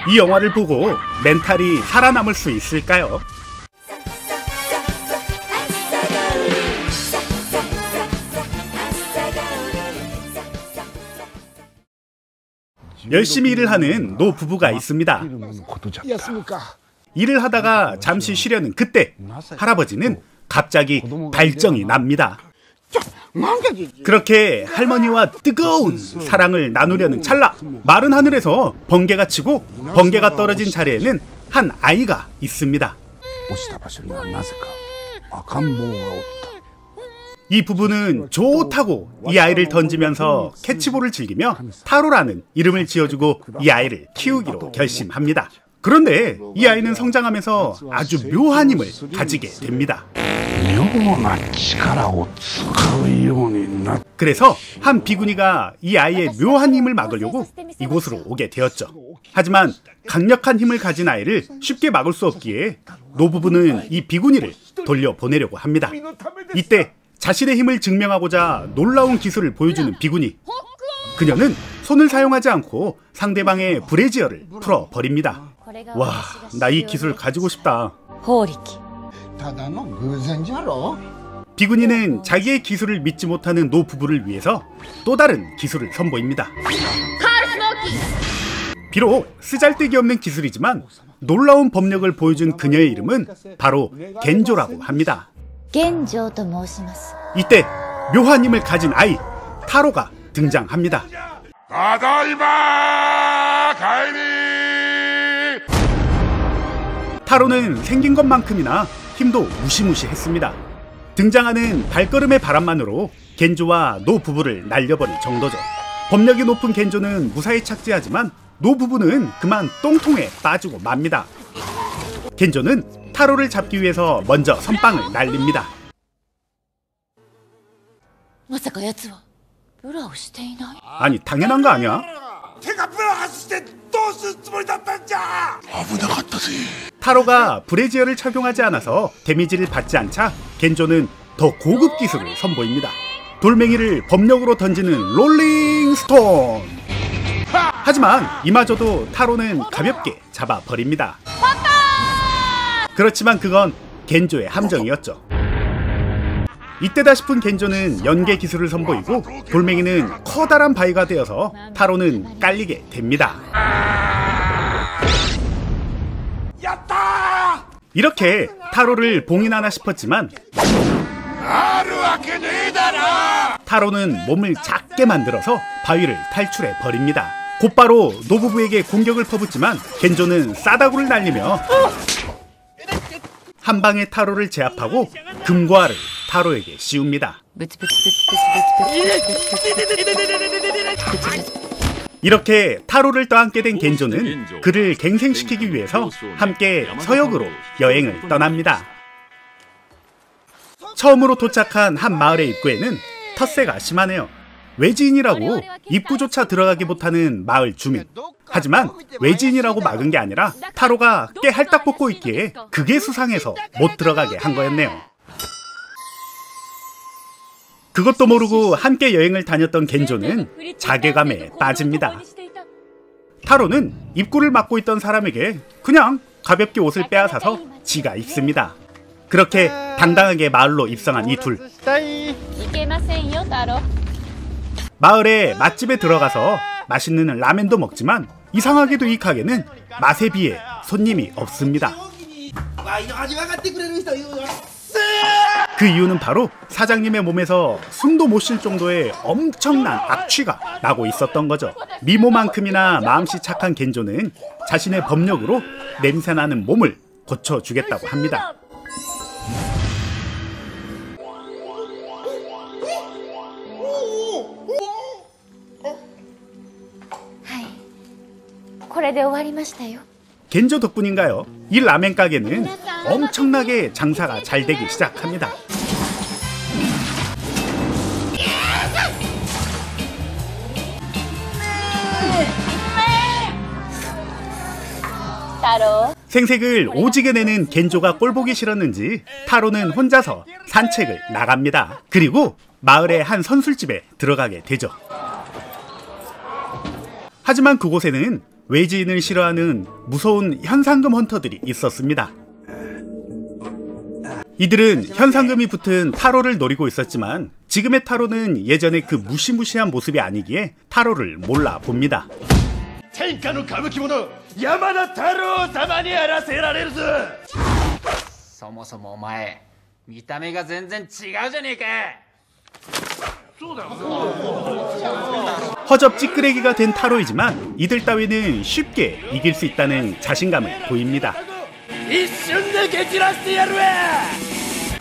이 영화를 보고 멘탈이 살아남을 수 있을까요? 열심히 일을 하는 노 부부가 있습니다. 일을 하다가 잠시 쉬려는 그때 할아버지는 갑자기 발정이 납니다. 그렇게 할머니와 뜨거운 사랑을 나누려는 찰나, 마른 하늘에서 번개가 치고 번개가 떨어진 자리에는 한 아이가 있습니다. 이 부부는 좋다고 이 아이를 던지면서 캐치볼을 즐기며 타로라는 이름을 지어주고 이 아이를 키우기로 결심합니다. 그런데 이 아이는 성장하면서 아주 묘한 힘을 가지게 됩니다. 그래서 한 비구니가 이 아이의 묘한 힘을 막으려고 이곳으로 오게 되었죠. 하지만 강력한 힘을 가진 아이를 쉽게 막을 수 없기에 노부부는 이 비구니를 돌려보내려고 합니다. 이때 자신의 힘을 증명하고자 놀라운 기술을 보여주는 비구니. 그녀는 손을 사용하지 않고 상대방의 브래지어를 풀어버립니다. 와, 나 이 기술 가지고 싶다. 비구니는 자기의 기술을 믿지 못하는 노 부부를 위해서 또 다른 기술을 선보입니다. 비록 쓰잘데기 없는 기술이지만 놀라운 법력을 보여준 그녀의 이름은 바로 겐조라고 합니다. 이때 묘한 힘을 가진 아이 타로가 등장합니다. 타로는 생긴 것만큼이나 힘도 무시무시했습니다. 등장하는 발걸음의 바람만으로 겐조와 노 부부를 날려버릴 정도죠. 법력이 높은 겐조는 무사히 착지하지만 노 부부는 그만 똥통에 빠지고 맙니다. 겐조는 타로를 잡기 위해서 먼저 선빵을 날립니다. 아니, 당연한 거 아니야? 타로가 브래지어를 착용하지 않아서 데미지를 받지 않자 겐조는 더 고급 기술을 선보입니다. 돌멩이를 법력으로 던지는 롤링 스톤. 하지만 이마저도 타로는 가볍게 잡아버립니다. 그렇지만 그건 겐조의 함정이었죠. 이때다 싶은 겐조는 연계 기술을 선보이고 돌멩이는 커다란 바위가 되어서 타로는 깔리게 됩니다. 이렇게 타로를 봉인하나 싶었지만 타로는 몸을 작게 만들어서 바위를 탈출해 버립니다. 곧바로 노부부에게 공격을 퍼붓지만 겐조는 싸다구를 날리며 한 방에 타로를 제압하고 금고알을 타로에게 씌웁니다. 이렇게 타로를 떠안게 된 겐조는 그를 갱생시키기 위해서 함께 서역으로 여행을 떠납니다. 처음으로 도착한 한 마을의 입구에는 텃세가 심하네요. 외지인이라고 입구조차 들어가기 못하는 마을 주민. 하지만 외지인이라고 막은 게 아니라 타로가 꽤 할딱 벗고 있기에 그게 수상해서 못 들어가게 한 거였네요. 그것도 모르고 함께 여행을 다녔던 겐조는 자괴감에 빠집니다. 타로는 입구를 막고 있던 사람에게 그냥 가볍게 옷을 빼앗아서 지가 입습니다. 그렇게 당당하게 마을로 입성한 이 둘. 마을의 맛집에 들어가서 맛있는 라멘도 먹지만 이상하게도 이 가게는 맛에 비해 손님이 없습니다. 그 이유는 바로 사장님의 몸에서 숨도 못 쉴 정도의 엄청난 악취가 나고 있었던 거죠. 미모만큼이나 마음씨 착한 겐조는 자신의 법력으로 냄새나는 몸을 고쳐주겠다고 합니다. 겐조 덕분인가요? 이 라멘 가게는 엄청나게 장사가 잘 되기 시작합니다. 생색을 오지게 내는 겐조가 꼴보기 싫었는지 타로는 혼자서 산책을 나갑니다. 그리고 마을의 한 선술집에 들어가게 되죠. 하지만 그곳에는 외지인을 싫어하는 무서운 현상금 헌터들이 있었습니다. 이들은 현상금이 붙은 타로를 노리고 있었지만 지금의 타로는 예전에 그 무시무시한 모습이 아니기에 타로를 몰라 봅니다. 天下の歌舞伎者山田太郎様にやらせられるぞ。そもそもお前見た目が全然違うじゃねえか。 허접 찌끄레기가 된 타로이지만 이들 따위는 쉽게 이길 수 있다는 자신감을 보입니다. 一瞬で蹴散らしてやるわ。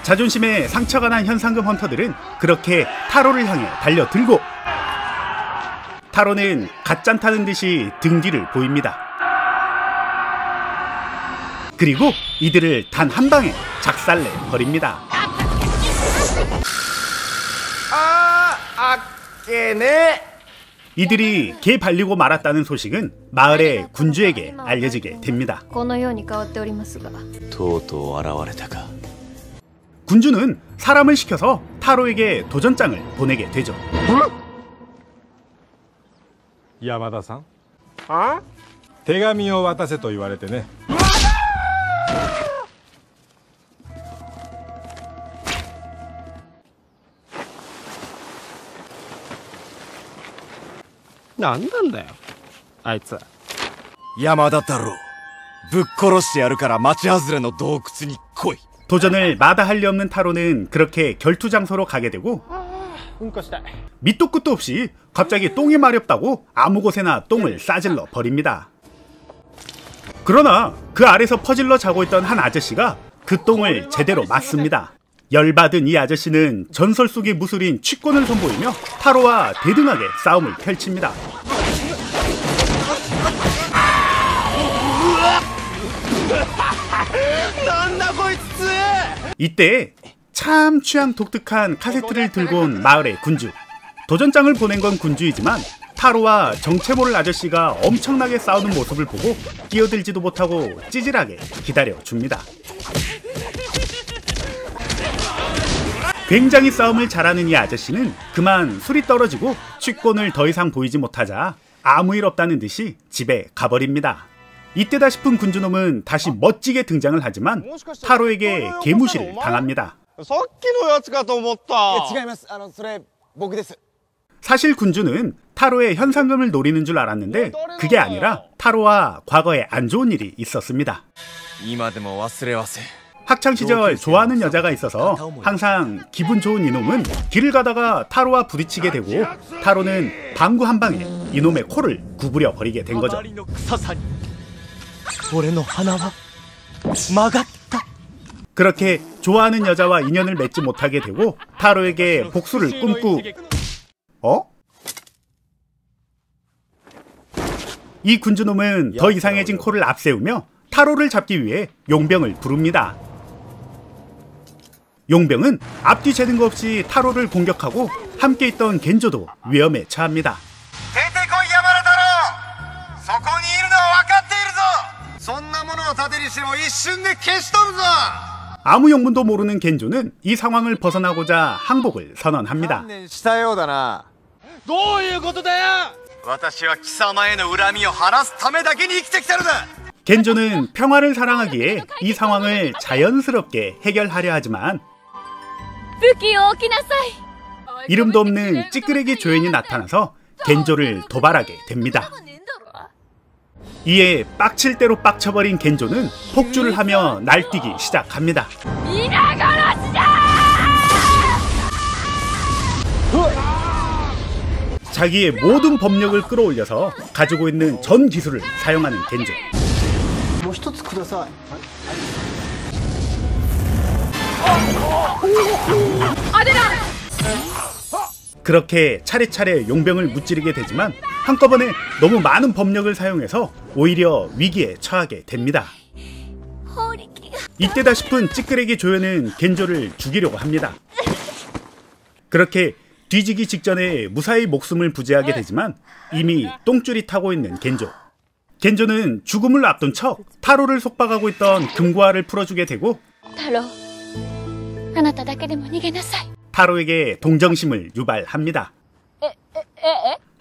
자존심에 상처가 난 현상금 헌터들은 그렇게 타로를 향해 달려들고 타로는 갓잔 타는 듯이 등 뒤를 보입니다. 그리고 이들을 단 한 방에 작살내 버립니다. 이들이 개 발리고 말았다는 소식은 마을의 군주에게 알려지게 됩니다. 군주는 사람을 시켜서 타로에게 도전장을 보내게 되죠. 야마다さん? 아? 手紙を渡せと言われてね. 난단다요, あいつ. 야마다太郎, ぶっ殺してやるから町外れの洞窟に来い. 도전을 마다할 리 없는 타로는 그렇게 결투 장소로 가게 되고 밑도 끝도 없이 갑자기 똥이 마렵다고 아무 곳에나 똥을 싸질러 버립니다. 그러나 그 아래서 퍼질러 자고 있던 한 아저씨가 그 똥을 제대로 맞습니다. 열받은 이 아저씨는 전설 속의 무술인 취권을 선보이며 타로와 대등하게 싸움을 펼칩니다. 이때 참 취향 독특한 카세트를 들고 온 마을의 군주. 도전장을 보낸 건 군주이지만 타로와 정체 모를 아저씨가 엄청나게 싸우는 모습을 보고 끼어들지도 못하고 찌질하게 기다려줍니다. 굉장히 싸움을 잘하는 이 아저씨는 그만 술이 떨어지고 취권을 더 이상 보이지 못하자 아무 일 없다는 듯이 집에 가버립니다. 이때다 싶은 군주놈은 다시 멋지게 등장을 하지만 타로에게 개무시를 당합니다. 사실 군주는 타로의 현상금을 노리는 줄 알았는데 그게 아니라 타로와 과거에 안 좋은 일이 있었습니다. 학창시절 좋아하는 여자가 있어서 항상 기분 좋은 이놈은 길을 가다가 타로와 부딪히게 되고 타로는 방구 한 방에 이놈의 코를 구부려 버리게 된 거죠. 그렇게 좋아하는 여자와 인연을 맺지 못하게 되고 타로에게 복수를 꿈꾸... 이 군주놈은 더 이상해진 코를 앞세우며 타로를 잡기 위해 용병을 부릅니다. 용병은 앞뒤 재는 거 없이 타로를 공격하고 함께 있던 겐조도 위험에 처합니다. 아무 용문도 모르는 겐조는 이 상황을 벗어나고자 항복을 선언합니다. 겐조는 평화를 사랑하기에 이 상황을 자연스럽게 해결하려 하지만 이름도 없는 찌끄레기 조연이 나타나서 겐조를 도발하게 됩니다. 이에 빡칠 대로 빡쳐버린 겐조는 폭주를 하며 날뛰기 시작합니다. 자기의 모든 법력을 끌어올려서 가지고 있는 전 기술을 사용하는 겐조. 그렇게 차례차례 용병을 무찌르게 되지만 한꺼번에 너무 많은 법력을 사용해서 오히려 위기에 처하게 됩니다. 이때다 싶은 찌끄레기 조연은 겐조를 죽이려고 합니다. 그렇게 뒤지기 직전에 무사히 목숨을 부지하게 되지만 이미 똥줄이 타고 있는 겐조. 겐조는 죽음을 앞둔 척 타로를 속박하고 있던 금고아를 풀어주게 되고 타로에게 동정심을 유발합니다.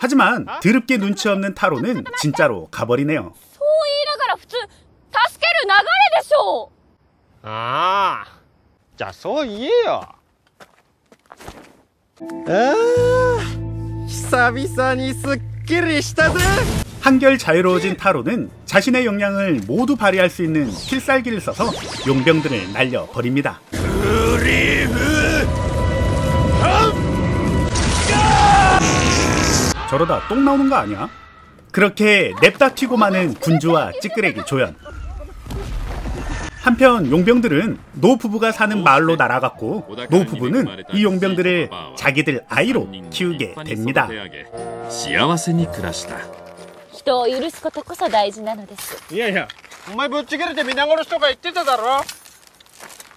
하지만 드럽게 눈치 없는 타로는 진짜로 가버리네요. そう言いながら普通助ける流れでしょう。ああ、じゃあそう言えよ。久々にすっきりしたぜ。 한결 자유로워진 타로는 자신의 역량을 모두 발휘할 수 있는 필살기를 써서 용병들을 날려버립니다. 저러다 똥 나오는 거 아니야? 그렇게 냅다 튀고 마는 군주와 찌끄레기 조연. 한편 용병들은 노 부부가 사는 마을로 날아갔고 노 부부는 이 용병들을 자기들 아이로 키우게 됩니다. 人を許すことこそ大事なのです。いやいや、お前ぶっちぎれて皆殺しとか言ってただろ。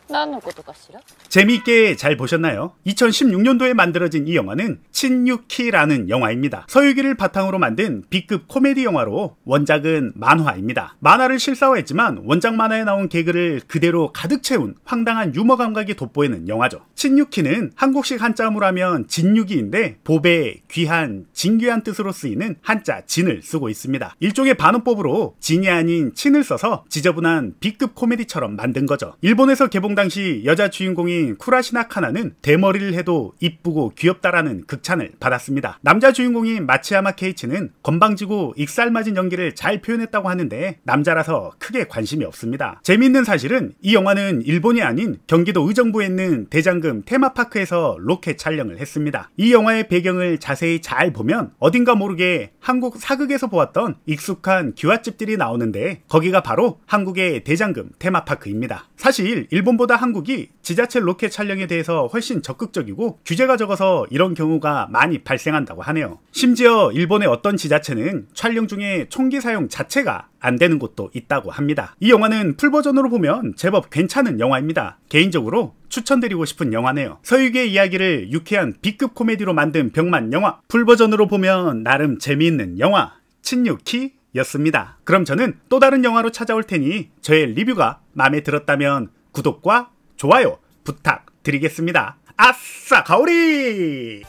何のことかしら。 재미있게 잘 보셨나요? 2016년도에 만들어진 이 영화는 친유키라는 영화입니다. 서유기를 바탕으로 만든 B급 코미디 영화로 원작은 만화입니다. 만화를 실사화했지만 원작 만화에 나온 개그를 그대로 가득 채운 황당한 유머 감각이 돋보이는 영화죠. 친유키는 한국식 한자음으로 하면 진유기인데 보배, 귀한, 진귀한 뜻으로 쓰이는 한자 진을 쓰고 있습니다. 일종의 반어법으로 진이 아닌 친을 써서 지저분한 B급 코미디처럼 만든 거죠. 일본에서 개봉 당시 여자 주인공인 쿠라시나 카나는 대머리를 해도 이쁘고 귀엽다라는 극찬을 받았습니다. 남자 주인공인 마츠야마 케이치는 건방지고 익살맞은 연기를 잘 표현했다고 하는데 남자라서 크게 관심이 없습니다. 재미있는 사실은 이 영화는 일본이 아닌 경기도 의정부에 있는 대장금 테마파크에서 로켓 촬영을 했습니다. 이 영화의 배경을 자세히 잘 보면 어딘가 모르게 한국 사극에서 보았던 익숙한 기와집들이 나오는데 거기가 바로 한국의 대장금 테마파크입니다. 사실 일본보다 한국이 지자체 로켓 촬영에 대해서 훨씬 적극적이고 규제가 적어서 이런 경우가 많이 발생한다고 하네요. 심지어 일본의 어떤 지자체는 촬영 중에 총기 사용 자체가 안 되는 곳도 있다고 합니다. 이 영화는 풀버전으로 보면 제법 괜찮은 영화입니다. 개인적으로 추천드리고 싶은 영화네요. 서유기의 이야기를 유쾌한 B급 코미디로 만든 병만 영화, 풀버전으로 보면 나름 재미있는 영화 친유키 였습니다. 그럼 저는 또 다른 영화로 찾아올 테니 저의 리뷰가 마음에 들었다면 구독과 좋아요 부탁드리겠습니다. 아싸 가오리!